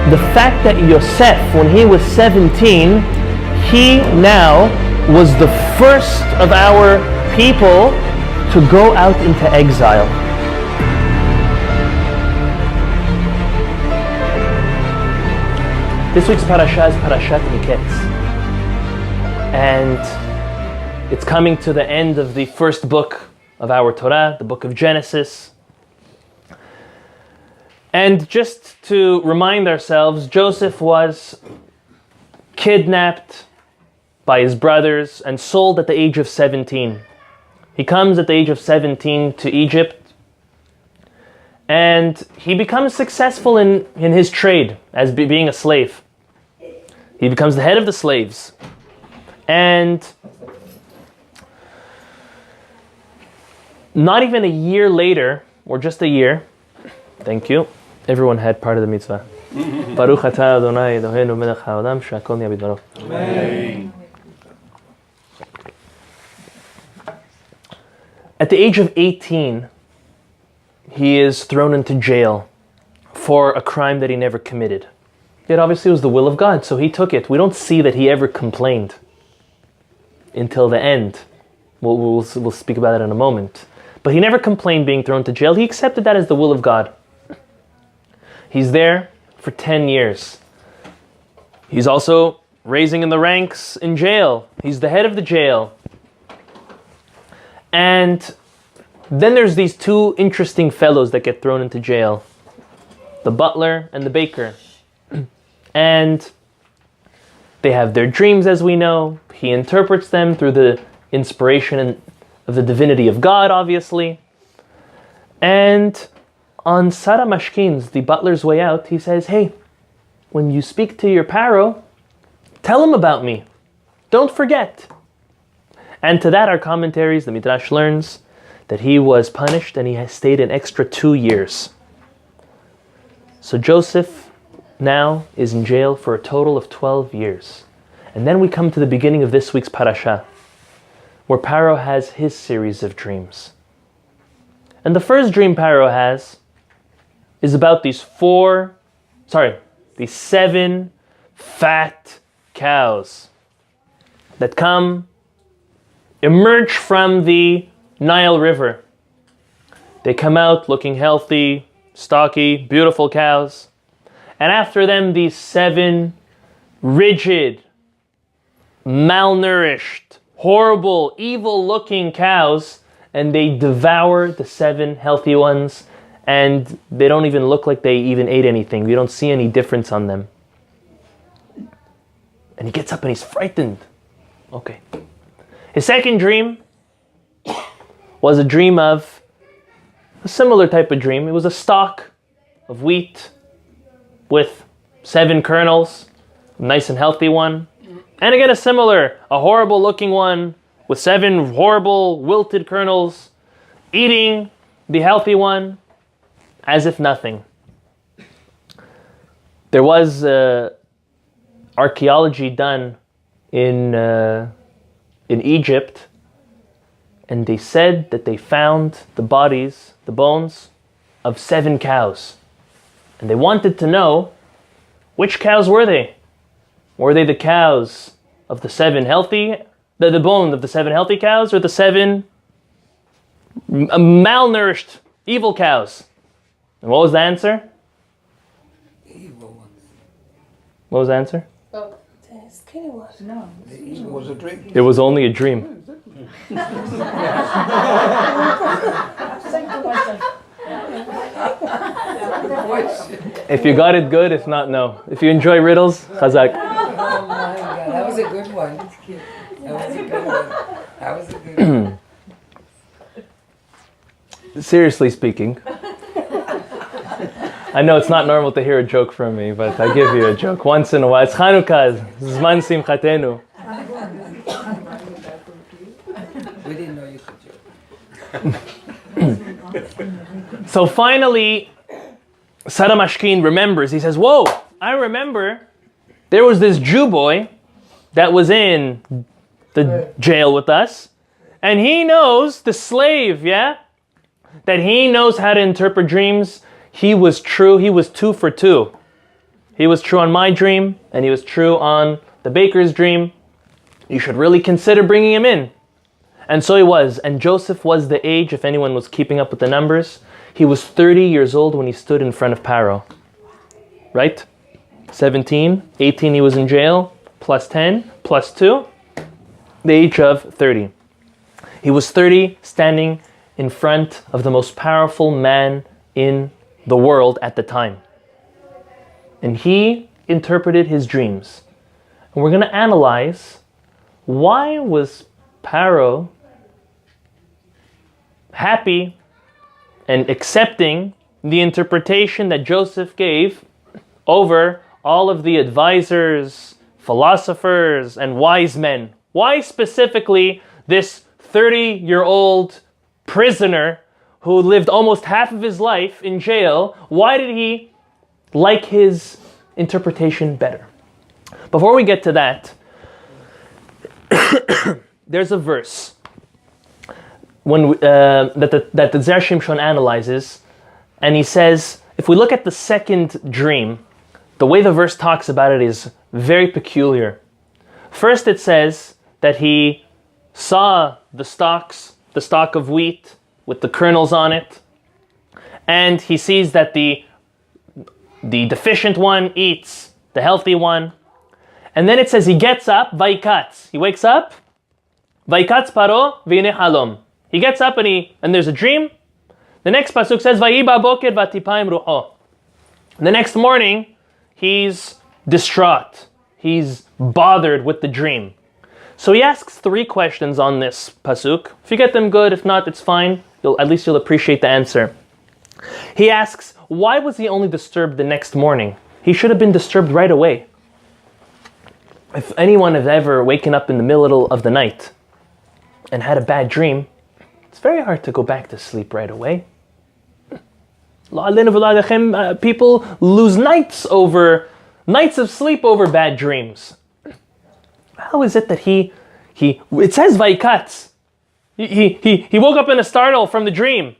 The fact that Yosef, when he was 17, he now was the first of our people to go out into exile. This week's Parashat is Parashat Miketz. And it's coming to the end of the first book of our Torah, the book of Genesis. And just to remind ourselves, Joseph was kidnapped by his brothers and sold at the age of 17. He comes at the age of 17 to Egypt, and he becomes successful in his trade as being a slave. He becomes the head of the slaves. And not even a year later, or just a year, thank you, everyone had part of the mitzvah. Baruch atah Adonai Eloheinu melech haolam she'akol nהיה bidbaro. Amen. At the age of 18, he is thrown into jail for a crime that he never committed. Yet obviously it was the will of God, so he took it. We don't see that he ever complained until the end. We'll speak about that in a moment. But he never complained being thrown to jail. He accepted that as the will of God. He's there for 10 years. He's also raising in the ranks in jail. He's the head of the jail. And then there's these two interesting fellows that get thrown into jail. The butler and the baker. And they have their dreams, as we know. He interprets them through the inspiration of the divinity of God, obviously. And on Zera Mashkin's, the butler's way out, he says, hey, when you speak to your Pharaoh, tell him about me. Don't forget. And to that, our commentaries, the Midrash learns that he was punished and he has stayed an extra 2 years. So Joseph now is in jail for a total of 12 years. And then we come to the beginning of this week's Parashat, where Pharaoh has his series of dreams. And the first dream Pharaoh has is about these 7 fat cows that emerge from the Nile River. They come out looking healthy, stocky, beautiful cows. And after them, these 7 rigid, malnourished, horrible, evil-looking cows, and they devour the 7 healthy ones, and they don't even look like they even ate anything. We don't see any difference on them. And he gets up and he's frightened. Okay. His second dream was a dream of a similar type of dream. It was a stalk of wheat with 7 kernels, a nice and healthy one. And again, a horrible looking one with 7 horrible wilted kernels, eating the healthy one as if nothing. There was archaeology done in Egypt, and they said that they found the bones of 7 cows. And they wanted to know, which cows were they? Were they the cows of the 7 healthy, the bone of the 7 healthy cows, or the 7 malnourished, evil cows? And what was the answer? Evil ones. What was the answer? Oh, the skinny ones. No. The evil was a dream. It was only a dream. If you got it, good. If not, no. If you enjoy riddles, chazak. Oh my God, that was a good one. That was a good one. Seriously speaking, I know it's not normal to hear a joke from me, but I give you a joke once in a while. It's Chanukah, Zman Simchatenu. We didn't know you could joke. So finally, Sarah Mashkin remembers. He says, whoa, I remember there was this Jew boy that was in the jail with us. And he knows, the slave, yeah, that he knows how to interpret dreams. He was true. He was 2 for 2. He was true on my dream, and he was true on the baker's dream. You should really consider bringing him in. And so he was. And Joseph was the age, if anyone was keeping up with the numbers, he was 30 years old when he stood in front of Pharaoh. Right? 17, 18 he was in jail, plus 10, plus 2, the age of 30. He was 30, standing in front of the most powerful man in the world at the time. And he interpreted his dreams. And we're going to analyze, why was Pharaoh happy and accepting the interpretation that Joseph gave over all of the advisors, philosophers, and wise men? Why specifically this 30-year-old prisoner who lived almost half of his life in jail, why did he like his interpretation better? Before we get to that, there's a verse that the Zera Shimshon analyzes, and he says, if we look at the second dream, the way the verse talks about it is very peculiar. First it says that he saw the stalk of wheat with the kernels on it, and he sees that the deficient one eats the healthy one. And then it says he gets up, vaikatz. He wakes up, vaikatz paro v'hineh halom. He gets up and there's a dream. The next pasuk says, Vayi ba'boker v'tipayim ruho. The next morning, he's distraught. He's bothered with the dream. So he asks 3 questions on this pasuk. If you get them good, if not, it's fine. At least you'll appreciate the answer. He asks, why was he only disturbed the next morning? He should have been disturbed right away. If anyone has ever waken up in the middle of the night and had a bad dream, it's very hard to go back to sleep right away. People lose nights of sleep over bad dreams. How is it that it says vaikatz. He woke up in a startle from the dream.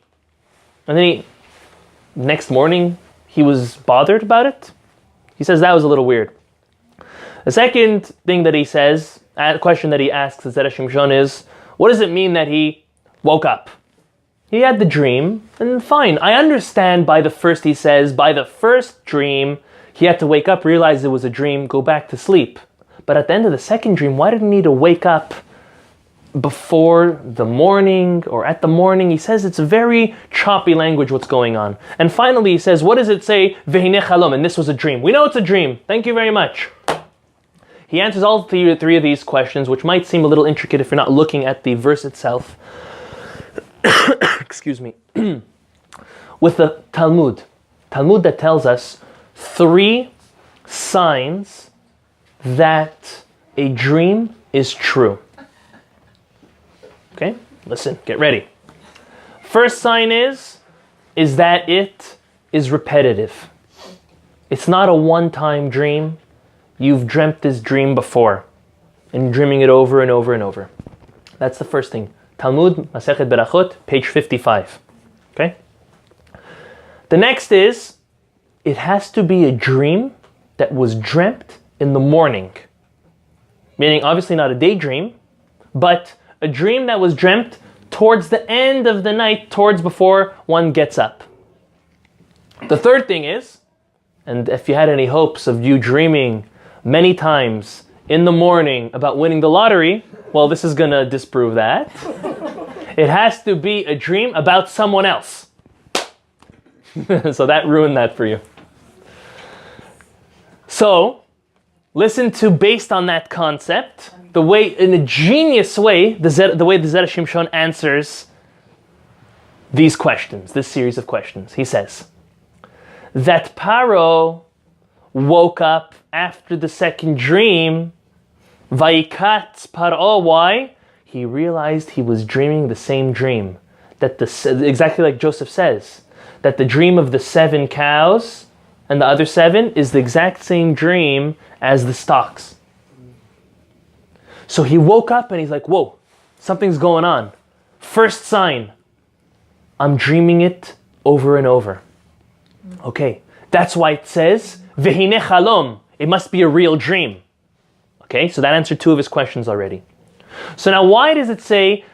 And then next morning, he was bothered about it. He says that was a little weird. The second thing that he says, a question that he asks at Zera Shimshon is, what does it mean that he woke up? He had the dream, and fine. I understand by the first dream, he had to wake up, realize it was a dream, go back to sleep. But at the end of the second dream, why did he need to wake up before the morning or at the morning? He says it's very choppy language what's going on. And finally he says, what does it say? V'hineh halom, and this was a dream. We know it's a dream. Thank you very much. He answers all 3 of these questions, which might seem a little intricate if you're not looking at the verse itself. Excuse me. With the Talmud that tells us 3 signs that a dream is true. Okay, listen, get ready. First sign is that it is repetitive. It's not a one-time dream. You've dreamt this dream before, and dreaming it over and over and over. That's the first thing. Talmud, Masechet Berachot, page 55. Okay? The next is, it has to be a dream that was dreamt in the morning. Meaning, obviously not a daydream, but a dream that was dreamt towards the end of the night, towards before one gets up. The third thing is, and if you had any hopes of you dreaming many times in the morning about winning the lottery, well, this is going to disprove that. It has to be a dream about someone else. So that ruined that for you. So, listen to, based on that concept, the way, in a genius way, the way the Zera Shimshon answers these questions, this series of questions. He says that Pharaoh woke up after the second dream, vaikatz paro. Why? He realized he was dreaming the same dream. Exactly like Joseph says, that the dream of the 7 cows and the other 7 is the exact same dream as the stocks. So he woke up and he's like, whoa, something's going on. First sign, I'm dreaming it over and over. Okay, that's why it says, Vehine chalom. It must be a real dream. Okay, so that answered 2 of his questions already. So now why does it say,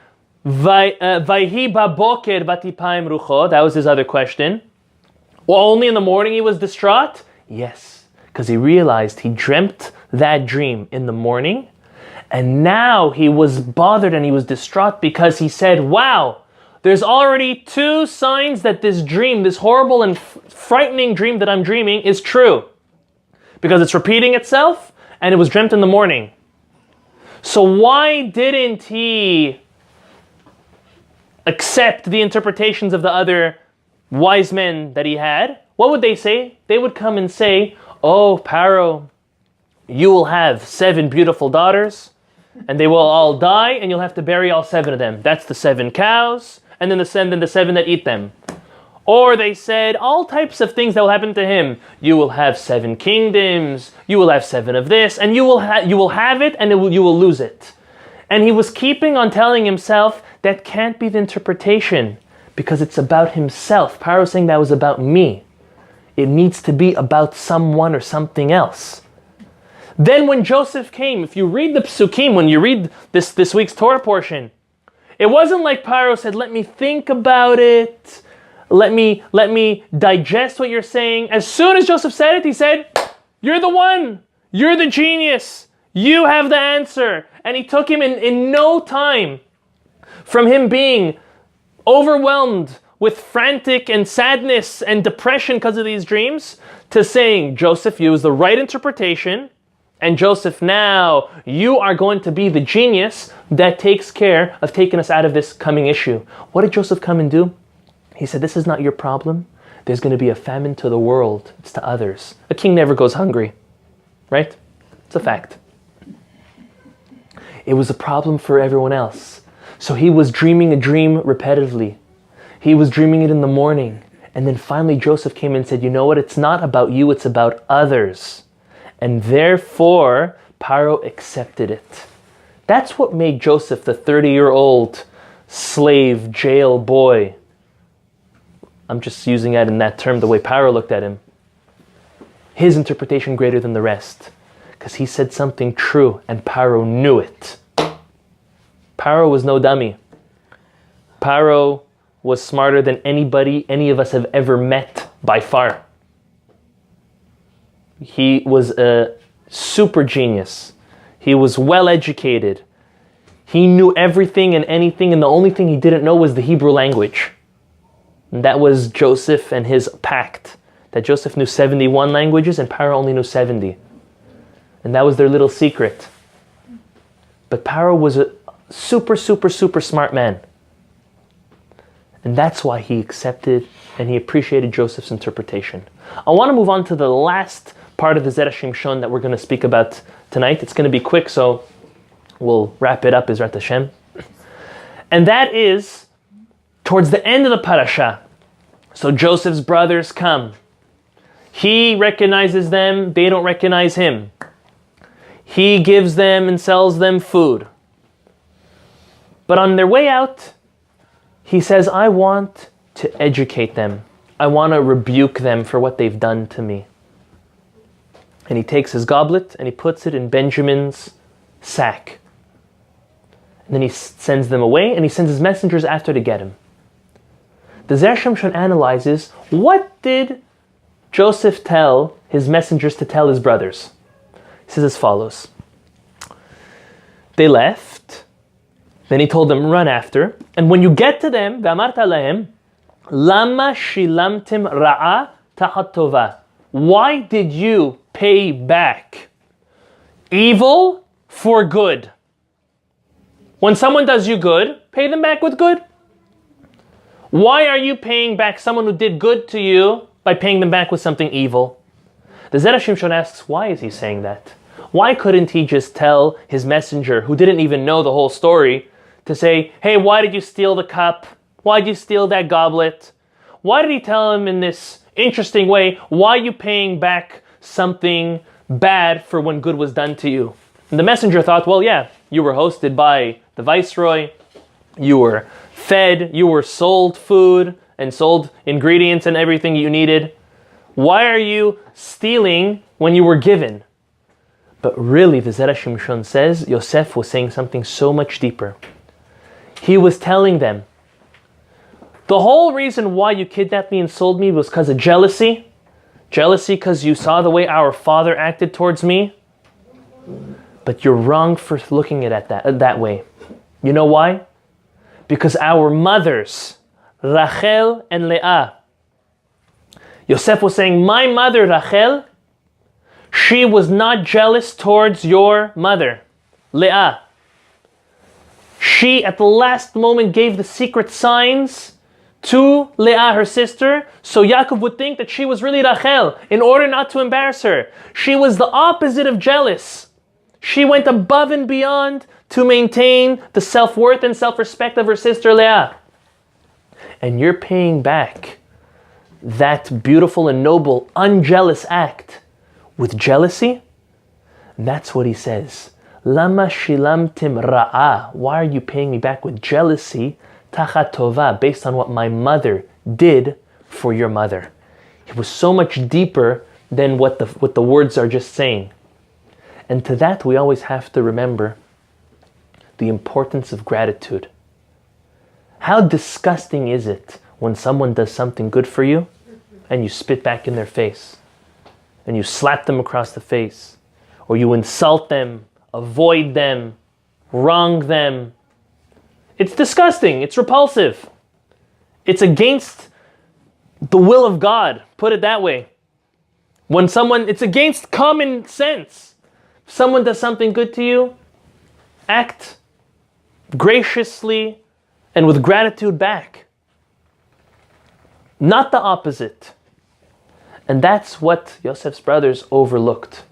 Vayhi baboker vatipaim rucho? That was his other question. Well, only in the morning he was distraught? Yes, because he realized he dreamt that dream in the morning, and now he was bothered and he was distraught because he said, wow, there's already 2 signs that this dream, this horrible and frightening dream that I'm dreaming is true. Because it's repeating itself and it was dreamt in the morning. So why didn't he accept the interpretations of the other wise men that he had? What would they say? They would come and say, oh, Pharaoh, you will have 7 beautiful daughters and they will all die and you'll have to bury all 7 of them. That's the 7 cows and then the 7 that eat them. Or they said all types of things that will happen to him. You will have 7 kingdoms, you will have 7 of this, and you will have it and you will lose it. And he was keeping on telling himself, that can't be the interpretation because it's about himself. Pharaoh saying that was about me. It needs to be about someone or something else. Then when Joseph came, if you read the Psukim, when you read this week's Torah portion, it wasn't like Pharaoh said, let me think about it. Let me digest what you're saying. As soon as Joseph said it, he said, you're the one. You're the genius. You have the answer. And he took him in no time from him being overwhelmed with frantic and sadness and depression because of these dreams to saying, Joseph, you was the right interpretation. And Joseph, now you are going to be the genius that takes care of taking us out of this coming issue. What did Joseph come and do? He said, this is not your problem. There's going to be a famine to the world. It's to others. A king never goes hungry, right? It's a fact. It was a problem for everyone else. So he was dreaming a dream repetitively. He was dreaming it in the morning. And then finally Joseph came and said, you know what? It's not about you. It's about others. And therefore, Pharaoh accepted it. That's what made Joseph the 30-year-old slave jail boy. I'm just using that in that term, the way Pharaoh looked at him. His interpretation greater than the rest. Because he said something true and Pharaoh knew it. Pharaoh was no dummy. Pharaoh was smarter than anybody any of us have ever met by far. He was a super genius. He was well educated. He knew everything and anything, and the only thing he didn't know was the Hebrew language. And that was Joseph and his pact. That Joseph knew 71 languages and Pharaoh only knew 70. And that was their little secret. But Pharaoh was a super smart man. And that's why he accepted and he appreciated Joseph's interpretation. I want to move on to the last part of the Zera Shimshon that we're going to speak about tonight. It's going to be quick, so we'll wrap it up, Izrat Hashem. And that is towards the end of the parasha. So Joseph's brothers come. He recognizes them, they don't recognize him. He gives them and sells them food. But on their way out, he says, I want to educate them. I want to rebuke them for what they've done to me. And he takes his goblet and he puts it in Benjamin's sack. And then he sends them away and he sends his messengers after to get him. The Zera Shimshon analyzes, what did Joseph tell his messengers to tell his brothers? He says as follows. They left. Then he told them, run after. And when you get to them, v'amarta lahem, lama shilamtim ra'a tachat tova. Why did you pay back evil for good? When someone does you good, pay them back with good. Why are you paying back someone who did good to you by paying them back with something evil? The Zera Shimshon asks, why is he saying that? Why couldn't he just tell his messenger, who didn't even know the whole story, to say, hey, why did you steal the cup? Why did you steal that goblet? Why did he tell him in this interesting way, why are you paying back something bad for when good was done to you? And the messenger thought, well, yeah, you were hosted by the viceroy, you were fed, you were sold food and sold ingredients and everything you needed. Why are you stealing when you were given? But really, the Zera Shimshon says, Yosef was saying something so much deeper. He was telling them, the whole reason why you kidnapped me and sold me was because of jealousy. Jealousy because you saw the way our father acted towards me. But you're wrong for looking at it that way. You know why? Because our mothers, Rachel and Leah, Yosef was saying, my mother Rachel, she was not jealous towards your mother, Leah. She, at the last moment, gave the secret signs to Leah, her sister, so Yaakov would think that she was really Rachel, in order not to embarrass her. She was the opposite of jealous. She went above and beyond to maintain the self-worth and self-respect of her sister Leah. And you're paying back that beautiful and noble, unjealous act with jealousy? And that's what he says. Lama shilamtim ra'ah. Why are you paying me back with jealousy? Tachat tova, based on what my mother did for your mother. It was so much deeper than what the words are just saying. And to that we always have to remember the importance of gratitude. How disgusting is it when someone does something good for you and you spit back in their face and you slap them across the face, or you insult them, avoid them, wrong them. It's disgusting. It's repulsive. It's against the will of God. Put it that way. It's against common sense. If someone does something good to you, act graciously and with gratitude back. Not the opposite. And that's what Yosef's brothers overlooked.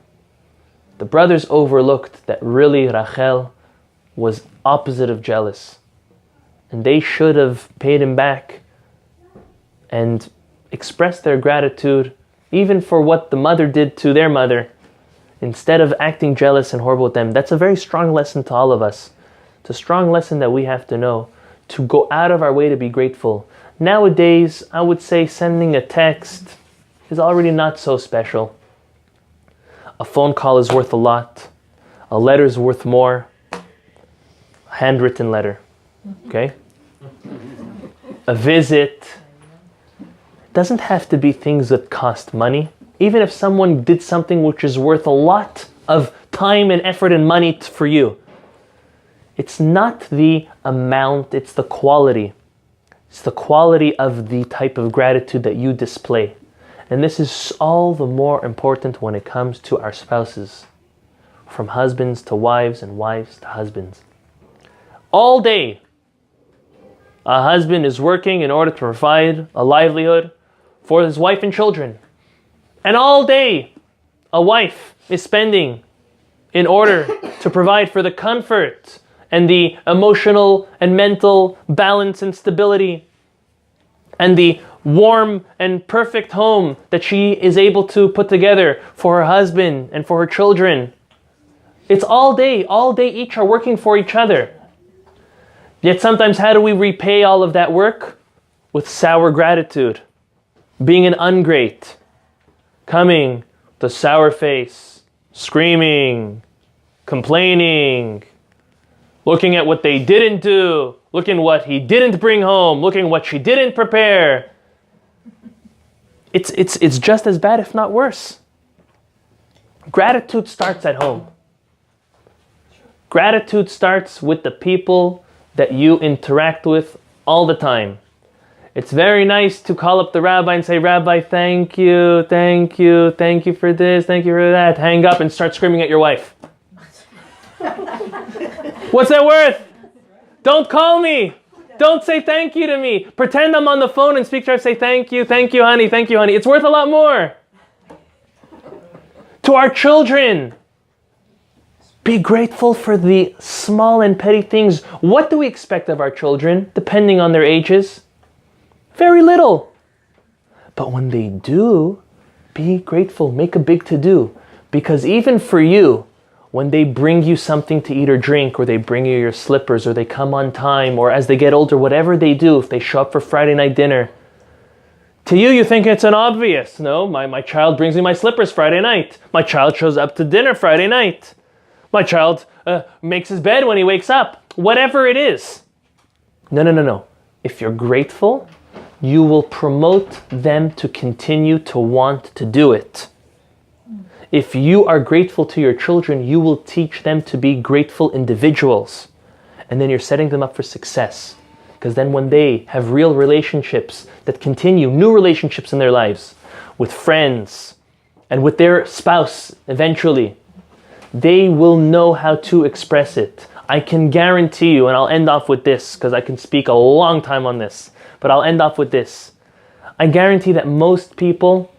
The brothers overlooked that really Rachel was opposite of jealous. And they should have paid him back and expressed their gratitude even for what the mother did to their mother, instead of acting jealous and horrible with them. That's a very strong lesson to all of us. It's a strong lesson that we have to know, to go out of our way to be grateful. Nowadays, I would say sending a text is already not so special. A phone call is worth a lot. A letter is worth more. A handwritten letter. Okay? A visit. It doesn't have to be things that cost money. Even if someone did something which is worth a lot of time and effort and money for you, it's not the amount, it's the quality. It's the quality of the type of gratitude that you display. And this is all the more important when it comes to our spouses. From husbands to wives and wives to husbands. All day, a husband is working in order to provide a livelihood for his wife and children. And all day, a wife is spending in order to provide for the comfort and the emotional and mental balance and stability and the warm and perfect home that she is able to put together for her husband and for her children. It's all day each are working for each other. Yet sometimes how do we repay all of that work? With sour gratitude, being an ungrate, coming with a sour face, screaming, complaining, looking at what they didn't do, looking what he didn't bring home, looking what she didn't prepare. It's just as bad, if not worse. Gratitude starts at home. Gratitude starts with the people that you interact with all the time. It's very nice to call up the rabbi and say, Rabbi, thank you for this, thank you for that. Hang up and start screaming at your wife. What's that worth? Don't call me. Don't say thank you to me. Pretend I'm on the phone and speak to her and say thank you, honey, thank you, honey. It's worth a lot more. To our children, be grateful for the small and petty things. What do we expect of our children, depending on their ages? Very little. But when they do, be grateful, make a big to-do. Because even for you, when they bring you something to eat or drink, or they bring you your slippers, or they come on time, or as they get older, whatever they do, if they show up for Friday night dinner, to you, you think it's an obvious. No, my child brings me my slippers Friday night. My child shows up to dinner Friday night. My child makes his bed when he wakes up. Whatever it is. No. If you're grateful, you will promote them to continue to want to do it. If you are grateful to your children, you will teach them to be grateful individuals. And then you're setting them up for success. Because then when they have real relationships that continue, new relationships in their lives, with friends and with their spouse eventually, they will know how to express it. I can guarantee you, and I'll end off with this because I can speak a long time on this, but I'll end off with this. I guarantee that most people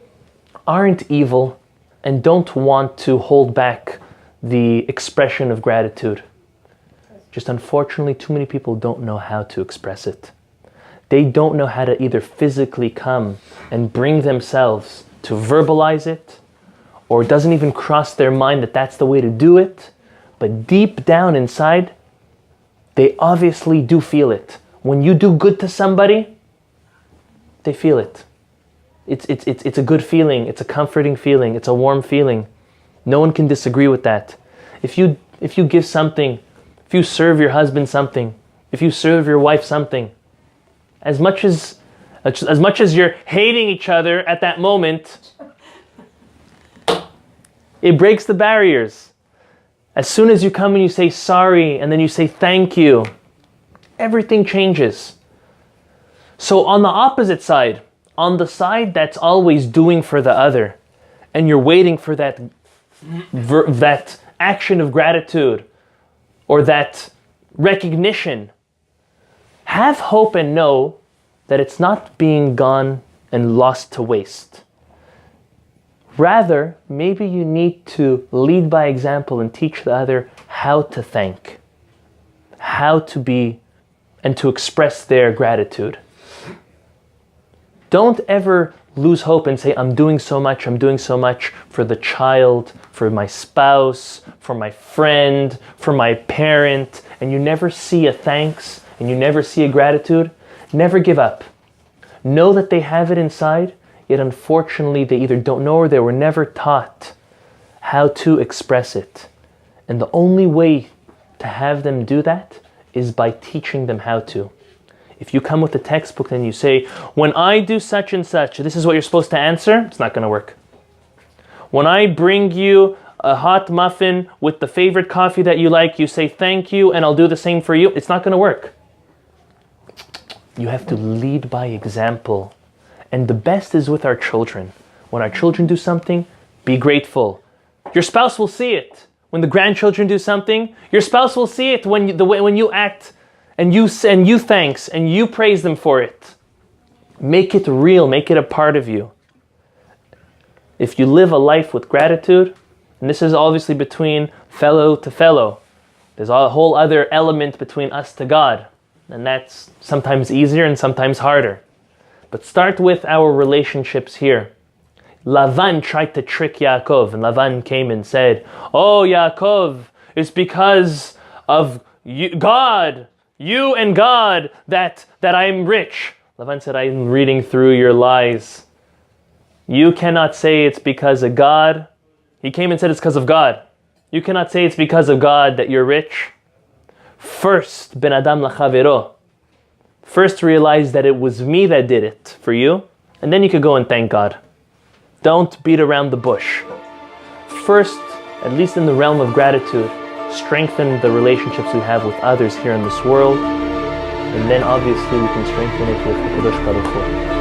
aren't evil and don't want to hold back the expression of gratitude. Just unfortunately, too many people don't know how to express it. They don't know how to either physically come and bring themselves to verbalize it, or it doesn't even cross their mind that that's the way to do it. But deep down inside, they obviously do feel it. When you do good to somebody, they feel it. It's a good feeling. It's a comforting feeling. It's a warm feeling. No one can disagree with that. If you give something, if you serve your husband something, if you serve your wife something, as much as you're hating each other at that moment, it breaks the barriers. As soon as you come and you say sorry and then you say thank you, everything changes. So on the opposite side, on the side that's always doing for the other, and you're waiting for that action of gratitude or that recognition, have hope and know that it's not being gone and lost to waste. Rather, maybe you need to lead by example and teach the other how to thank, how to be, and to express their gratitude. Don't ever lose hope and say, I'm doing so much for the child, for my spouse, for my friend, for my parent, and you never see a thanks and you never see a gratitude. Never give up. Know that they have it inside, yet unfortunately they either don't know or they were never taught how to express it. And the only way to have them do that is by teaching them how to. If you come with a textbook and you say, when I do such and such, this is what you're supposed to answer, it's not going to work. When I bring you a hot muffin with the favorite coffee that you like, you say thank you and I'll do the same for you, it's not going to work. You have to lead by example. And the best is with our children. When our children do something, be grateful. Your spouse will see it. When the grandchildren do something, your spouse will see it when you act and you thanks and you praise them for it. Make it real, make it a part of you. If you live a life with gratitude, and this is obviously between fellow to fellow, there's a whole other element between us to God, and that's sometimes easier and sometimes harder. But start with our relationships here. Lavan tried to trick Yaakov, and Lavan came and said, oh, Yaakov, it's because of God, you and God, that I'm rich. Lavan said, I'm reading through your lies. You cannot say it's because of God. He came and said it's because of God. You cannot say it's because of God that you're rich. First, ben adam lachavero. First realize that it was me that did it for you, and then you could go and thank God. Don't beat around the bush. First, at least in the realm of gratitude, strengthen the relationships we have with others here in this world, and then obviously we can strengthen it with Hakadosh Baruch Hu.